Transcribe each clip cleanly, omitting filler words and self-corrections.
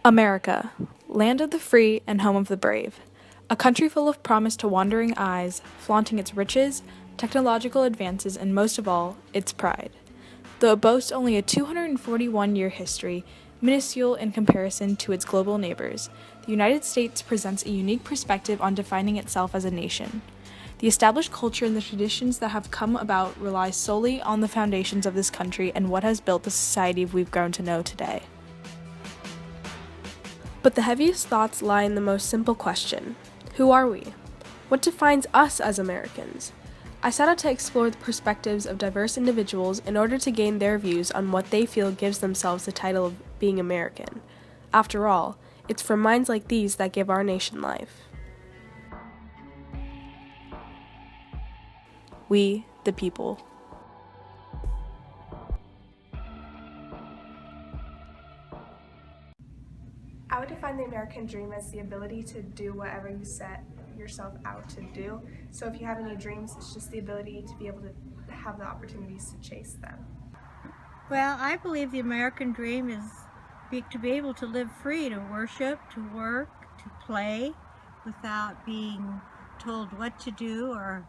America, land of the free and home of the brave. A country full of promise to wandering eyes, flaunting its riches, technological advances, and most of all, its pride. Though it boasts only a 241-year history, minuscule in comparison to its global neighbors, the United States presents a unique perspective on defining itself as a nation. The established culture and the traditions that have come about rely solely on the foundations of this country and what has built the society we've grown to know today. But the heaviest thoughts lie in the most simple question: who are we? What defines us as Americans? I set out to explore the perspectives of diverse individuals in order to gain their views on what they feel gives themselves the title of being American. After all, it's from minds like these that give our nation life. We, the people. I would define the American dream as the ability to do whatever you set yourself out to do. So if you have any dreams, it's just the ability to be able to have the opportunities to chase them. Well, I believe the American dream is to be able to live free, to worship, to work, to play without being told what to do, or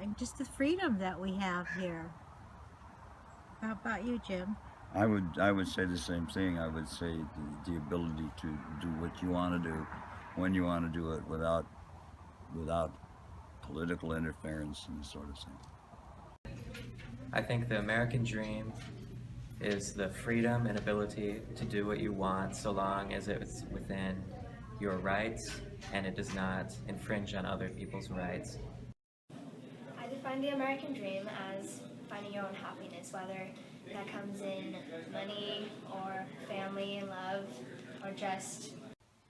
and just the freedom that we have here. How about you, Jim? I would say the same thing. I would say the ability to do what you want to do, when you want to do it, without political interference and sort of thing. I think the American dream is the freedom and ability to do what you want so long as it's within your rights and it does not infringe on other people's rights. I define the American dream as finding your own happiness, whether that comes in money or family and love or just...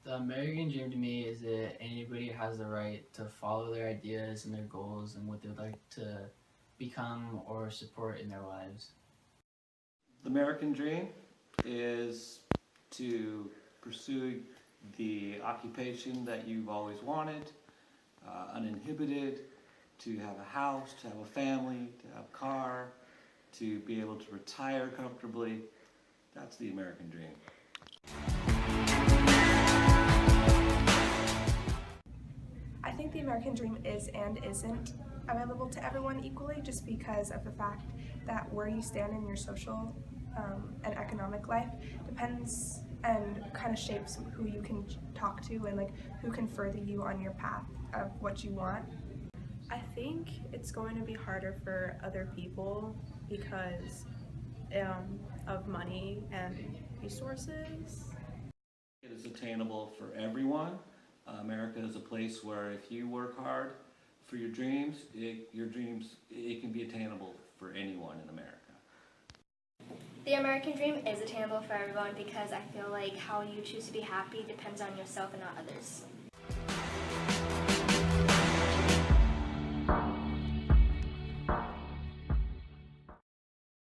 The American dream to me is that anybody has the right to follow their ideas and their goals and what they'd like to become or support in their lives. The American dream is to pursue the occupation that you've always wanted, uninhibited, to have a house, to have a family, to have a car, to be able to retire comfortably. That's the American dream. I think the American dream is and isn't available to everyone equally, just because of the fact that where you stand in your social and economic life depends and kind of shapes who you can talk to and like who can further you on your path of what you want. I think it's going to be harder for other people because of money and resources. It is attainable for everyone. America is a place where if you work hard for your dreams, it can be attainable for anyone in America. The American dream is attainable for everyone because I feel like how you choose to be happy depends on yourself and not others.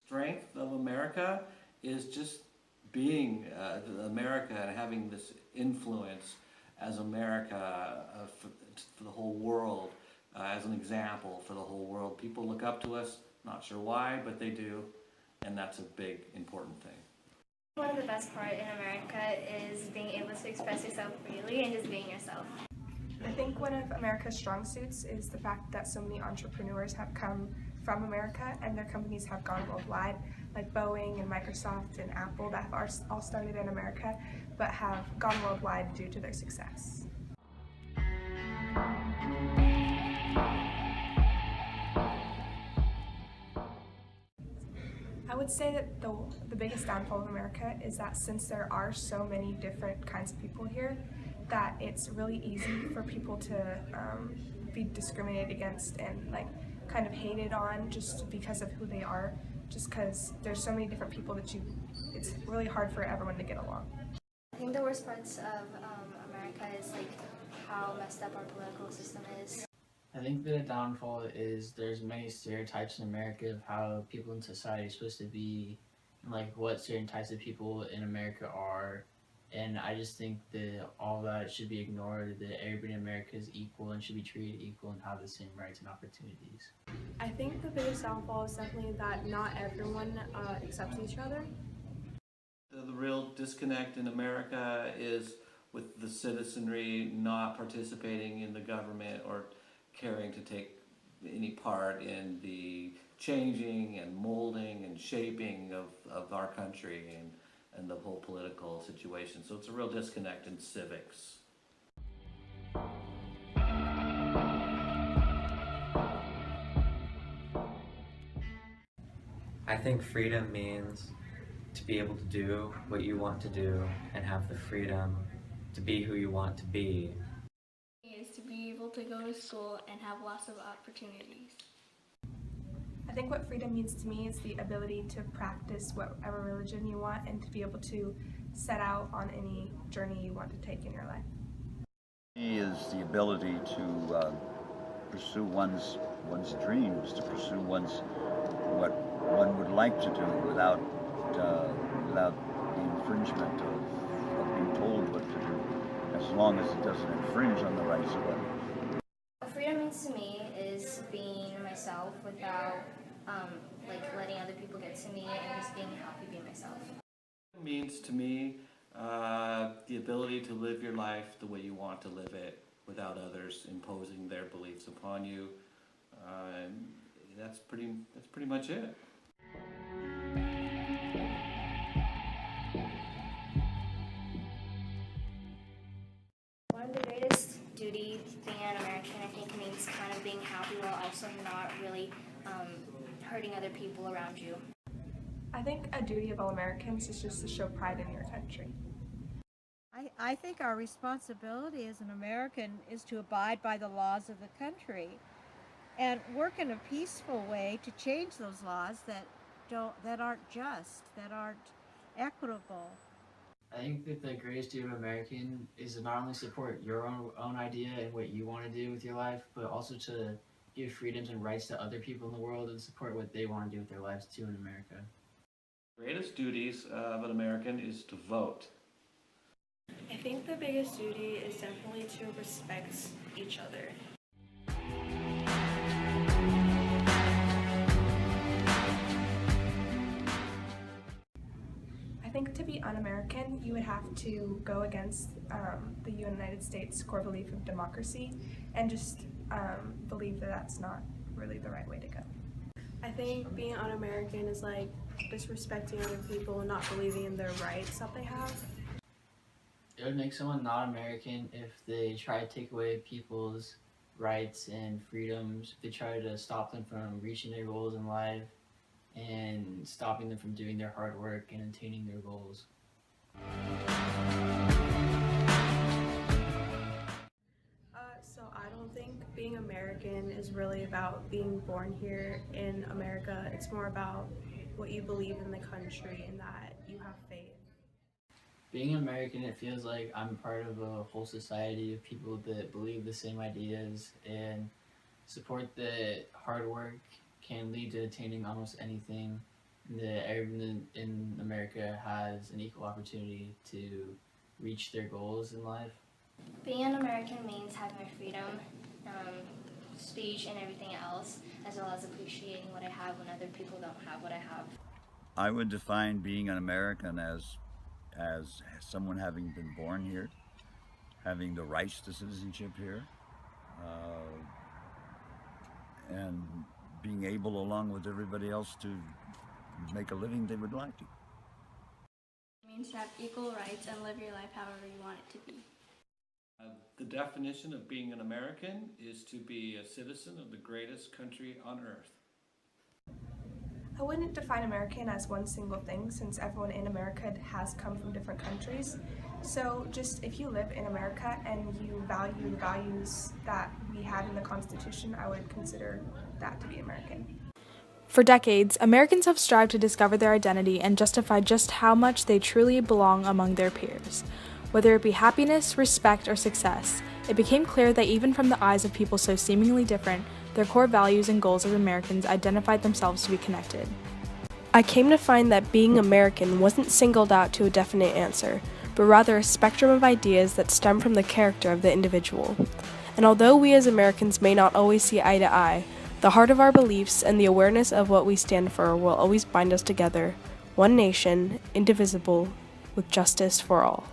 Strength of America is just being America and having this influence as America for the whole world, as an example for the whole world. People look up to us, not sure why, but they do, and that's a big, important thing. One of the best parts in America is being able to express yourself freely and just being yourself. I think one of America's strong suits is the fact that so many entrepreneurs have come from America and their companies have gone worldwide, like Boeing and Microsoft and Apple that have all started in America but have gone worldwide due to their success. I would say that the biggest downfall of America is that since there are so many different kinds of people here, that it's really easy for people to be discriminated against and like kind of hated on just because of who they are, just because there's so many different people that it's really hard for everyone to get along. I think the worst parts of America is like how messed up our political system is. I think the downfall is there's many stereotypes in America of how people in society are supposed to be, and like what certain types of people in America are. And I just think that all that should be ignored, that everybody in America is equal and should be treated equal and have the same rights and opportunities. I think the biggest downfall is definitely that not everyone accepts each other. The real disconnect in America is with the citizenry not participating in the government or caring to take any part in the changing and molding and shaping of our country and the whole political situation. So it's a real disconnect in civics. I think freedom means to be able to do what you want to do and have the freedom to be who you want to be. Is to be able to go to school and have lots of opportunities. I think what freedom means to me is the ability to practice whatever religion you want and to be able to set out on any journey you want to take in your life. Is the ability to pursue one's dreams, to pursue what one would like to do without the infringement of being told what to do, as long as it doesn't infringe on the rights of others. What freedom means to me is being myself without letting other people get to me and just being happy being myself. It means to me the ability to live your life the way you want to live it without others imposing their beliefs upon you. That's pretty much it. One of the greatest duties being an American, I think, means kind of being happy while also not really hurting other people around you. I think a duty of all Americans is just to show pride in your country. I think our responsibility as an American is to abide by the laws of the country and work in a peaceful way to change those laws that aren't just, that aren't equitable. I think that the greatest duty of an American is to not only support your own idea and what you want to do with your life, but also to give freedoms and rights to other people in the world and support what they want to do with their lives too in America. The greatest duties of an American is to vote. I think the biggest duty is definitely to respect each other. I think to be un-American, you would have to go against the United States core belief of democracy and just believe that that's not really the right way to go. I think being un-American is like disrespecting other people and not believing in their rights that they have. It would make someone not American if they try to take away people's rights and freedoms, if they try to stop them from reaching their goals in life and stopping them from doing their hard work and attaining their goals. So I don't think being American is really about being born here in America. It's more about what you believe in the country and that you have faith. Being American, it feels like I'm part of a whole society of people that believe the same ideas and support that hard work can lead to attaining almost anything, that everyone in America has an equal opportunity to reach their goals in life. Being an American means having my freedom, speech and everything else, as well as appreciating what I have when other people don't have what I have. I would define being an American as someone having been born here, having the rights to citizenship here, and being able, along with everybody else, to make a living they would like to. It means to have equal rights and live your life however you want it to be. The definition of being an American is to be a citizen of the greatest country on earth. I wouldn't define American as one single thing since everyone in America has come from different countries. So just if you live in America and you value the values that we had in the Constitution, I would consider that to be American. For decades, Americans have strived to discover their identity and justify just how much they truly belong among their peers. Whether it be happiness, respect, or success, it became clear that even from the eyes of people so seemingly different, their core values and goals as Americans identified themselves to be connected. I came to find that being American wasn't singled out to a definite answer, but rather a spectrum of ideas that stem from the character of the individual. And although we as Americans may not always see eye to eye, the heart of our beliefs and the awareness of what we stand for will always bind us together, one nation, indivisible, with justice for all.